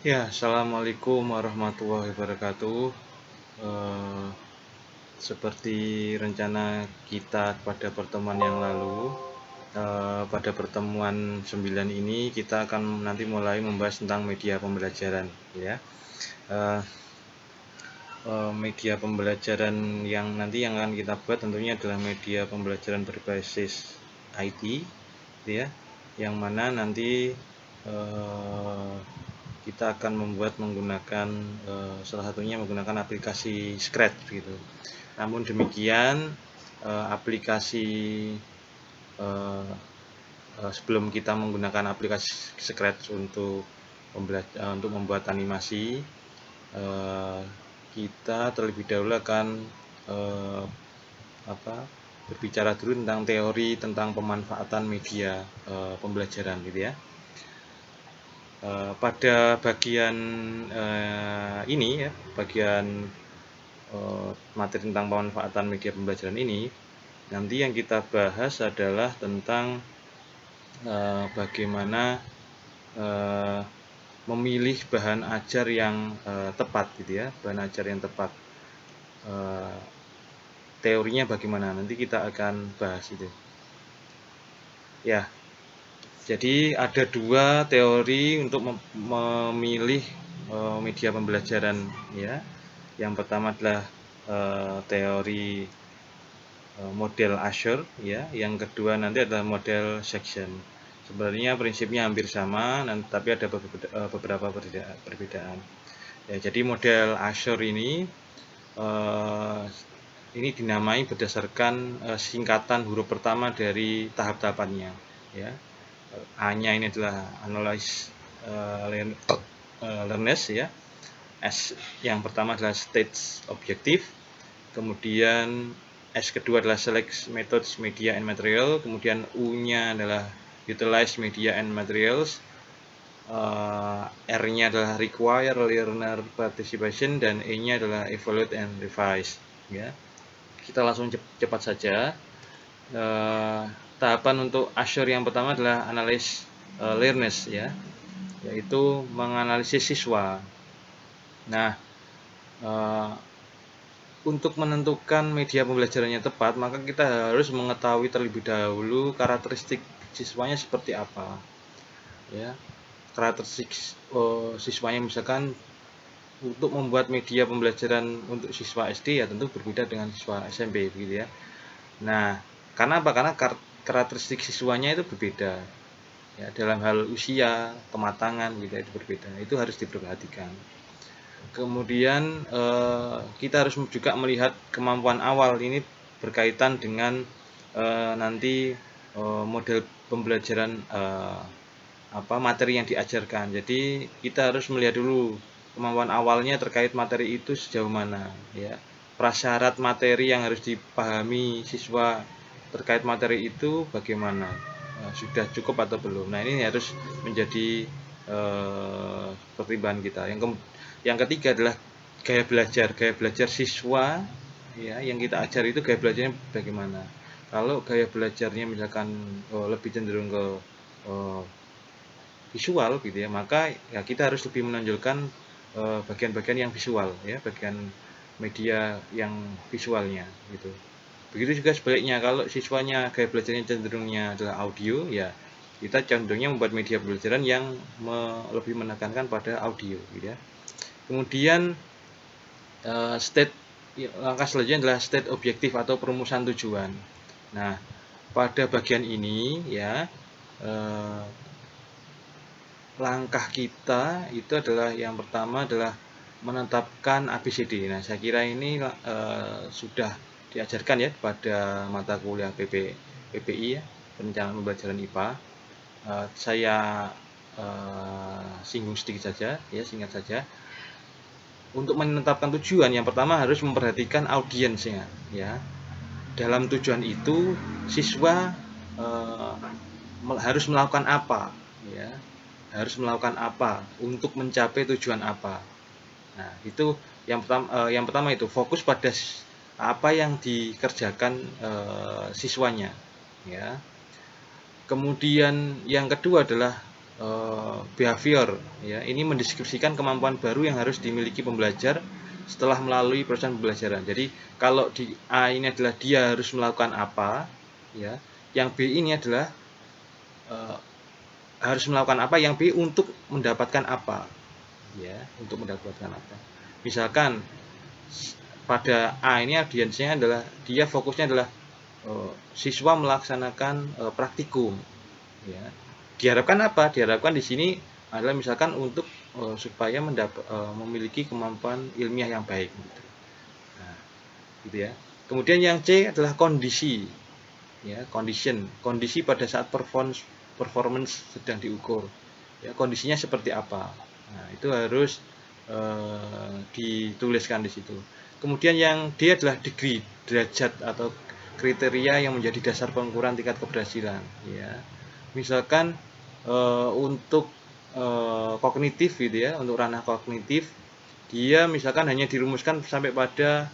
Ya, Assalamualaikum warahmatullahi wabarakatuh. Eh, Seperti rencana kita pada pertemuan yang lalu, pada pertemuan 9 ini kita akan nanti mulai membahas tentang media pembelajaran, ya. Eh, Media pembelajaran yang nanti yang akan kita buat tentunya adalah media pembelajaran berbasis IT, ya, yang mana nanti eh, kita akan membuat menggunakan salah satunya menggunakan aplikasi Scratch gitu. Namun demikian aplikasi eh, sebelum kita menggunakan aplikasi Scratch untuk membuat animasi, eh, kita terlebih dahulu akan eh, apa berbicara dulu tentang teori tentang pemanfaatan media pembelajaran gitu ya. Pada bagian ini ya, bagian materi tentang pemanfaatan media pembelajaran ini, nanti yang kita bahas adalah tentang bagaimana eh, memilih bahan ajar yang tepat gitu ya, bahan ajar yang tepat. Eh, Teorinya bagaimana? Nanti kita akan bahas itu. Ya, jadi ada dua teori untuk memilih media pembelajaran ya. Yang pertama adalah teori model Azure ya, yang kedua nanti adalah model section. Sebenarnya prinsipnya hampir sama, tapi ada beberapa perbedaan. Ya, jadi model Azure ini dinamai berdasarkan singkatan huruf pertama dari tahap-tahapannya ya. A-nya ini adalah analyze learners ya. S yang pertama adalah stage objektif, kemudian S kedua adalah select methods media and material, kemudian U-nya adalah utilize media and materials, R-nya adalah require learner participation, dan E-nya adalah evaluate and revise ya. Kita langsung cepat saja. Tahapan untuk Azure yang pertama adalah analyze learners ya, yaitu menganalisis siswa. Nah, untuk menentukan media pembelajarannya tepat, maka kita harus mengetahui terlebih dahulu karakteristik siswanya seperti apa. Ya, karakteristik siswanya misalkan untuk membuat media pembelajaran untuk siswa SD ya tentu berbeda dengan siswa SMP begitu ya. Nah, karena apa? Karena karakteristik siswanya itu berbeda. Ya, dalam hal usia, kematangan gitu itu berbeda. Itu harus diperhatikan. Kemudian kita harus juga melihat kemampuan awal ini berkaitan dengan nanti model pembelajaran materi yang diajarkan. Jadi kita harus melihat dulu kemampuan awalnya terkait materi itu sejauh mana ya. Prasyarat materi yang harus dipahami siswa terkait materi itu bagaimana, sudah cukup atau belum. Nah, ini harus menjadi pertimbangan kita. Yang ketiga adalah gaya belajar siswa ya, yang kita ajar itu gaya belajarnya bagaimana. Kalau gaya belajarnya misalkan lebih cenderung ke visual gitu ya, maka ya kita harus lebih menonjolkan bagian-bagian yang visual ya, bagian media yang visualnya gitu. Begitu juga sebaliknya, kalau siswanya gaya belajarnya cenderungnya adalah audio ya, kita cenderungnya membuat media pembelajaran yang lebih menekankan pada audio gitu ya. Kemudian langkah selanjutnya adalah state objektif atau perumusan tujuan. Nah, pada bagian ini ya, langkah kita itu adalah yang pertama adalah menetapkan ABCD. Nah, saya kira ini sudah diajarkan ya pada mata kuliah PPI ya, perencanaan pembelajaran IPA. Saya singgung sedikit saja ya, singkat saja. Untuk menetapkan tujuan, yang pertama harus memperhatikan audiensnya ya. Dalam tujuan itu siswa harus melakukan apa ya, harus melakukan apa untuk mencapai tujuan apa. Nah, itu yang pertama itu fokus pada apa yang dikerjakan siswanya ya. Kemudian yang kedua adalah behavior, ya. Ini mendeskripsikan kemampuan baru yang harus dimiliki pembelajar setelah melalui proses pembelajaran. Jadi kalau di A ini adalah dia harus melakukan apa, ya. Yang B ini adalah harus melakukan apa, yang B untuk mendapatkan apa, ya, untuk mendapatkan apa. Misalkan pada A ini audiensnya adalah dia fokusnya adalah siswa melaksanakan praktikum, ya. Diharapkan apa? Diharapkan di sini adalah misalkan untuk supaya memiliki kemampuan ilmiah yang baik, gitu. Nah, gitu ya. Kemudian yang C adalah kondisi, ya, kondisi pada saat performance sedang diukur, ya, kondisinya seperti apa. Nah, itu harus dituliskan di situ. Kemudian yang D adalah degree, derajat atau kriteria yang menjadi dasar pengukuran tingkat keberhasilan, ya. Misalkan untuk kognitif, gitu ya, untuk ranah kognitif dia misalkan hanya dirumuskan sampai pada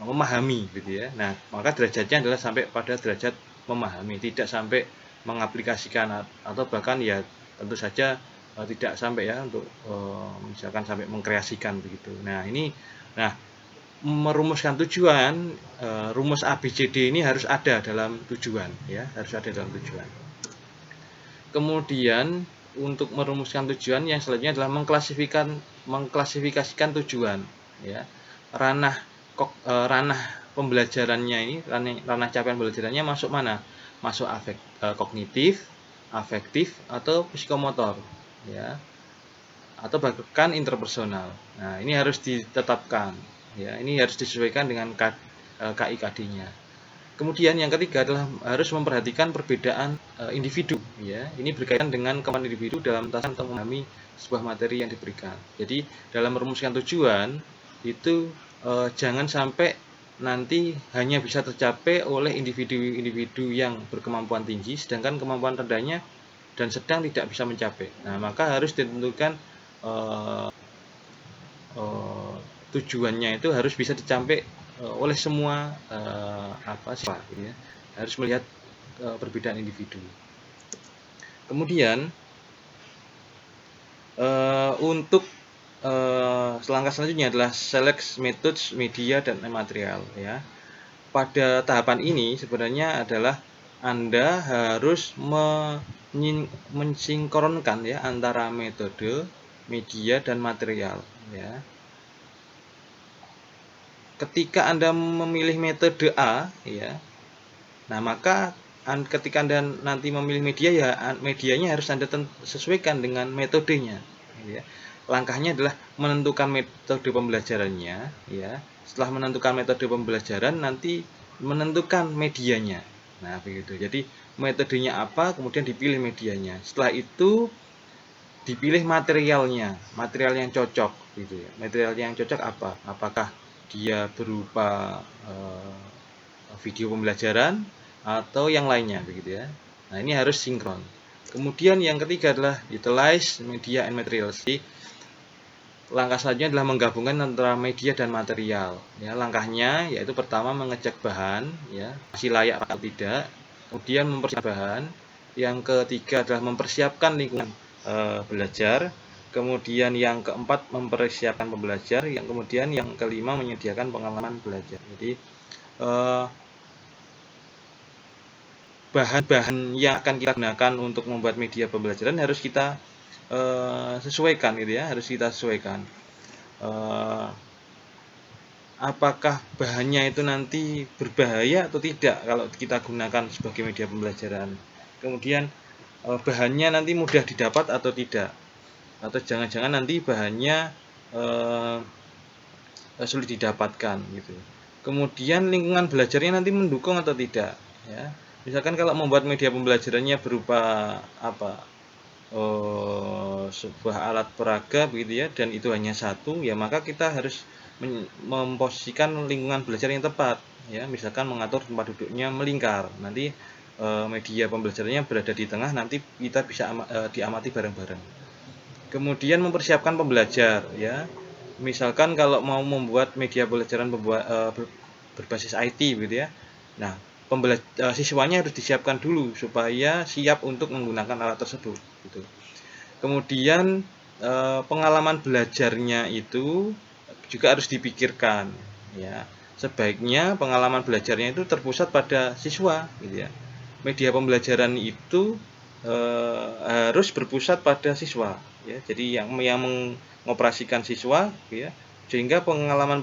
memahami, gitu ya. Nah, maka derajatnya adalah sampai pada derajat memahami, tidak sampai mengaplikasikan atau bahkan ya tentu saja tidak sampai ya untuk misalkan sampai mengkreasikan begitu. Nah, merumuskan tujuan, rumus ABCD ini harus ada dalam tujuan, ya, harus ada dalam tujuan. Kemudian untuk merumuskan tujuan yang selanjutnya adalah mengklasifikasikan tujuan, ya. Ranah pembelajarannya ini, ranah capaian pembelajarannya masuk mana? Masuk kognitif, afektif, atau psikomotor, ya, atau bahkan interpersonal. Nah, ini harus ditetapkan, ya, ini harus disesuaikan dengan KIKD-nya. Kemudian yang ketiga adalah harus memperhatikan perbedaan individu, ya. Ini berkaitan dengan kemampuan individu dalam tahapan untuk memahami sebuah materi yang diberikan. Jadi dalam merumuskan tujuan itu jangan sampai nanti hanya bisa tercapai oleh individu-individu yang berkemampuan tinggi, sedangkan kemampuan rendahnya dan sedang tidak bisa mencapai. Nah, maka harus ditentukan tujuannya itu harus bisa dicapai oleh semua siswa, gitu ya. Harus melihat perbedaan individu. Kemudian untuk langkah selanjutnya adalah select methods, media, dan material, ya. Pada tahapan ini sebenarnya adalah Anda harus mensinkronkan, ya, antara metode, media, dan material, ya. Ketika Anda memilih metode A, ya, nah maka ketika Anda nanti memilih media, ya, medianya harus Anda sesuaikan dengan metodenya, ya. Langkahnya adalah menentukan metode pembelajarannya, ya. Setelah menentukan metode pembelajaran, nanti menentukan medianya. Nah, begitu. Jadi metodenya apa, kemudian dipilih medianya. Setelah itu dipilih materialnya, material yang cocok, gitu ya. Material yang cocok apa? Apakah dia berupa video pembelajaran atau yang lainnya, begitu ya. Nah, ini harus sinkron. Kemudian yang ketiga adalah utilize media and materials. Jadi, langkah selanjutnya adalah menggabungkan antara media dan material, ya. Langkahnya yaitu pertama mengecek bahan, ya, masih layak atau tidak. Kemudian mempersiapkan bahan. Yang ketiga adalah mempersiapkan lingkungan belajar. Kemudian yang keempat mempersiapkan pembelajar. Yang kemudian yang kelima menyediakan pengalaman belajar. Jadi bahan-bahan yang akan kita gunakan untuk membuat media pembelajaran harus kita sesuaikan, gitu ya, harus kita sesuaikan. Apakah bahannya itu nanti berbahaya atau tidak kalau kita gunakan sebagai media pembelajaran? Kemudian bahannya nanti mudah didapat atau tidak? Atau jangan-jangan nanti bahannya sulit didapatkan, gitu. Kemudian lingkungan belajarnya nanti mendukung atau tidak, ya. Misalkan kalau membuat media pembelajarannya berupa sebuah alat peraga, begitu ya, dan itu hanya satu, ya, maka kita harus memposisikan lingkungan belajar yang tepat, ya. Misalkan mengatur tempat duduknya melingkar, nanti media pembelajarannya berada di tengah, nanti kita bisa diamati bareng-bareng. Kemudian mempersiapkan pembelajar, ya. Misalkan kalau mau membuat media pembelajaran berbasis IT, begitu ya. Nah, siswanya harus disiapkan dulu supaya siap untuk menggunakan alat tersebut gitu. Kemudian pengalaman belajarnya itu juga harus dipikirkan ya. Sebaiknya pengalaman belajarnya itu terpusat pada siswa gitu ya. Media pembelajaran itu harus berpusat pada siswa ya. Jadi yang mengoperasikan siswa ya, sehingga pengalaman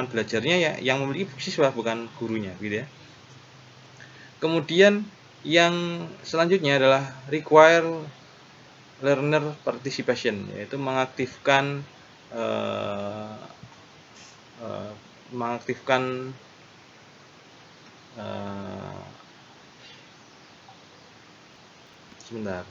belajarnya ya yang memiliki siswa bukan gurunya gitu ya. Kemudian yang selanjutnya adalah require learner participation, yaitu mengaktifkan uh, uh, mengaktifkan uh, sebentar.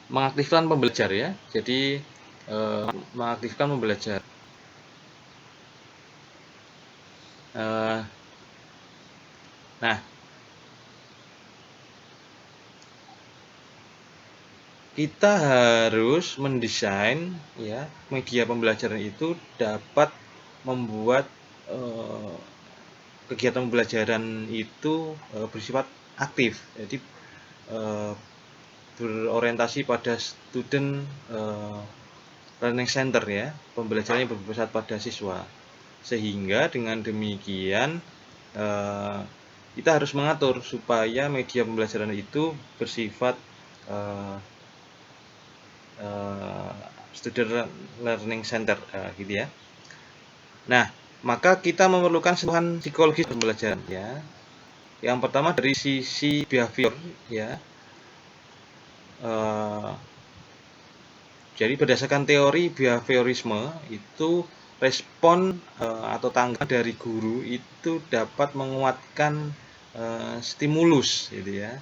Mengaktifkan pembelajar ya. Jadi mengaktifkan pembelajar. Nah, kita harus mendesain ya media pembelajaran itu dapat membuat kegiatan pembelajaran itu bersifat aktif. Jadi berorientasi pada student learning center ya, pembelajarannya berpusat pada siswa. Sehingga dengan demikian kita harus mengatur supaya media pembelajaran itu bersifat student learning center gitu ya. Nah, maka kita memerlukan sentuhan psikologis pembelajaran ya. Yang pertama dari sisi behavior ya. Jadi berdasarkan teori behaviorisme itu respon atau tanggapan dari guru itu dapat menguatkan stimulus gitu ya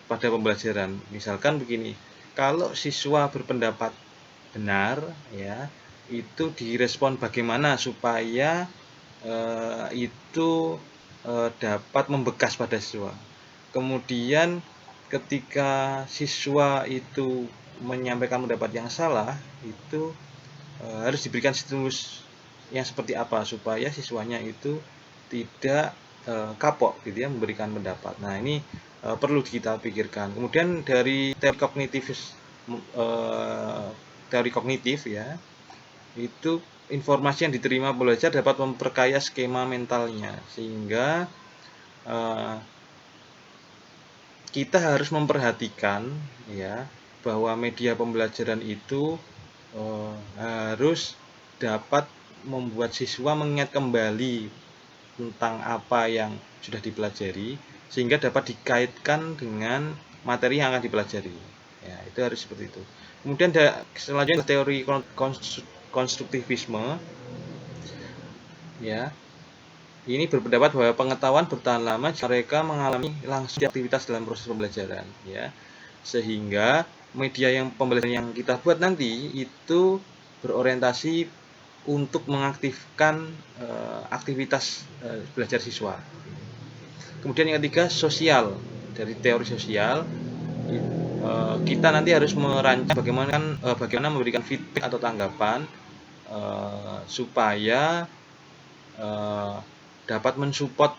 pada pembelajaran. Misalkan begini, kalau siswa berpendapat benar ya, itu direspon bagaimana supaya itu dapat membekas pada siswa. Kemudian ketika siswa itu menyampaikan pendapat yang salah, itu harus diberikan stimulus yang seperti apa supaya siswanya itu tidak kapok gitu ya memberikan pendapat. Nah, ini perlu kita pikirkan. Kemudian dari teori kognitif ya, itu informasi yang diterima pembelajar dapat memperkaya skema mentalnya, sehingga kita harus memperhatikan ya bahwa media pembelajaran itu harus dapat membuat siswa mengingat kembali tentang apa yang sudah dipelajari sehingga dapat dikaitkan dengan materi yang akan dipelajari. Ya, itu harus seperti itu. Kemudian selanjutnya teori konstruktivisme ya. Ini berpendapat bahwa pengetahuan bertahan lama jika mereka mengalami langsung aktivitas dalam proses pembelajaran ya. Sehingga media yang pembelajaran yang kita buat nanti itu berorientasi untuk mengaktifkan aktivitas belajar siswa. Kemudian yang ketiga, sosial. Dari teori sosial kita nanti harus merancang bagaimana memberikan feedback atau tanggapan supaya dapat mensupport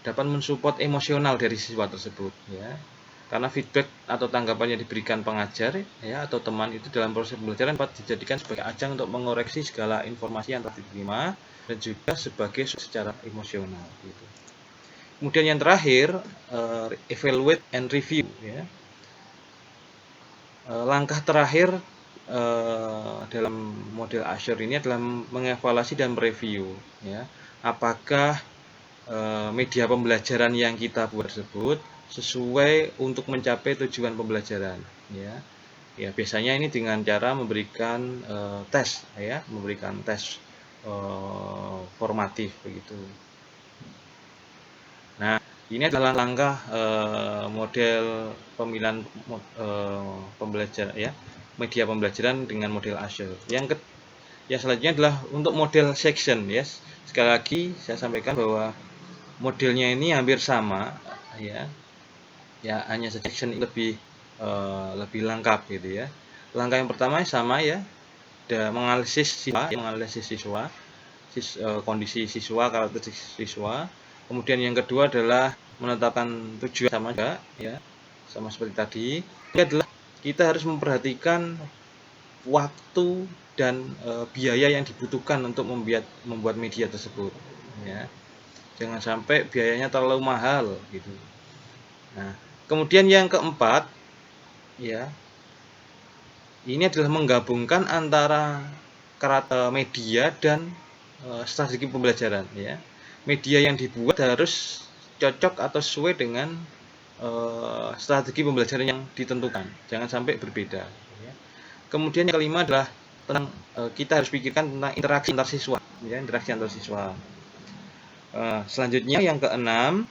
dapat mensupport emosional dari siswa tersebut ya. Karena feedback atau tanggapan yang diberikan pengajar ya atau teman itu dalam proses pembelajaran dapat dijadikan sebagai ajang untuk mengoreksi segala informasi yang telah diterima dan juga sebagai secara emosional gitu. Kemudian yang terakhir, evaluate and review ya. Langkah terakhir dalam model Azure ini adalah mengevaluasi dan mereview ya, apakah media pembelajaran yang kita buat tersebut sesuai untuk mencapai tujuan pembelajaran ya. Ya, biasanya ini dengan cara memberikan tes ya, memberikan tes formatif begitu. Nah, ini adalah langkah model pemilihan pembelajaran ya, media pembelajaran dengan model Azure. Yang selanjutnya adalah untuk model section, ya. Sekali lagi saya sampaikan bahwa modelnya ini hampir sama, ya. Ya, hanya section lebih lengkap gitu ya. Langkah yang pertama sama ya, menganalisis siswa, kondisi siswa, karakteristik siswa. Kemudian yang kedua adalah menetapkan tujuan, sama juga ya, sama seperti tadi. Ini adalah kita harus memperhatikan waktu dan biaya yang dibutuhkan untuk membuat media tersebut, ya. Jangan sampai biayanya terlalu mahal gitu. Nah, kemudian yang keempat, ya, ini adalah menggabungkan antara media dan strategi pembelajaran, ya. Media yang dibuat harus cocok atau sesuai dengan strategi pembelajaran yang ditentukan, jangan sampai berbeda, ya. Kemudian yang kelima adalah tentang kita harus pikirkan tentang interaksi antar siswa, ya, interaksi antar siswa. Selanjutnya yang keenam,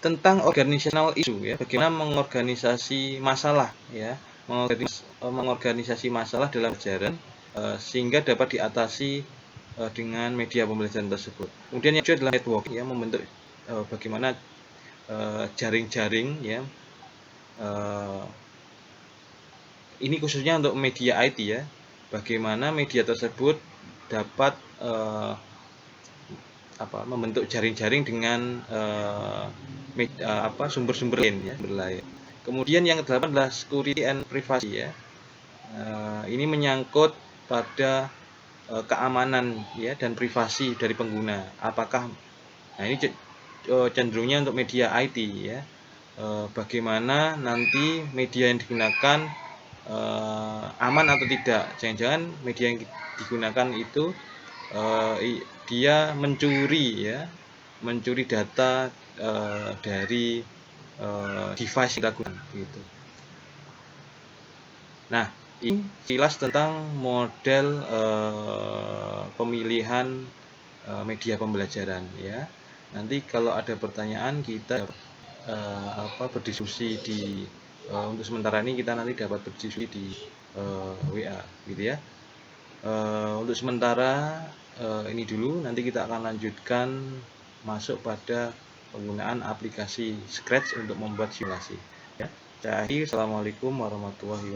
tentang organizational issue, ya, bagaimana mengorganisasi masalah, ya, mengorganisasi masalah dalam pelajaran sehingga dapat diatasi dengan media pembelajaran tersebut. Kemudian yang kedua adalah networking, ya, membentuk bagaimana jaring-jaring, ya, ini khususnya untuk media IT, ya, bagaimana media tersebut dapat membentuk jaring-jaring dengan sumber-sumber lain, ya. Kemudian yang kedelapan adalah security and privacy, ya. Ini menyangkut pada keamanan, ya, dan privasi dari pengguna. Ini cenderungnya untuk media IT, ya. Bagaimana nanti media yang digunakan aman atau tidak. Jangan-jangan media yang digunakan itu dia mencuri data dari device yang digunakan gitu. Nah, ini sekilas tentang model pemilihan media pembelajaran, ya. Nanti kalau ada pertanyaan kita berdiskusi untuk sementara ini kita nanti dapat berdiskusi di WA gitu ya. Untuk sementara ini dulu, nanti kita akan lanjutkan masuk pada penggunaan aplikasi Scratch untuk membuat simulasi, ya. Assalamualaikum warahmatullahi wabarakatuh.